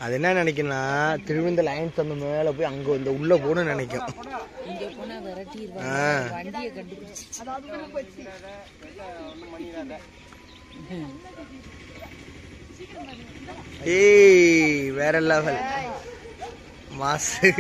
அது என்ன நினைக்குன்னா திரும்பி இந்த லைன்ஸ் அந்த மேல போய் அங்க இந்த உள்ள போகணும்னு நினைக்கும். ஏய் வேற லெவல் மாசு.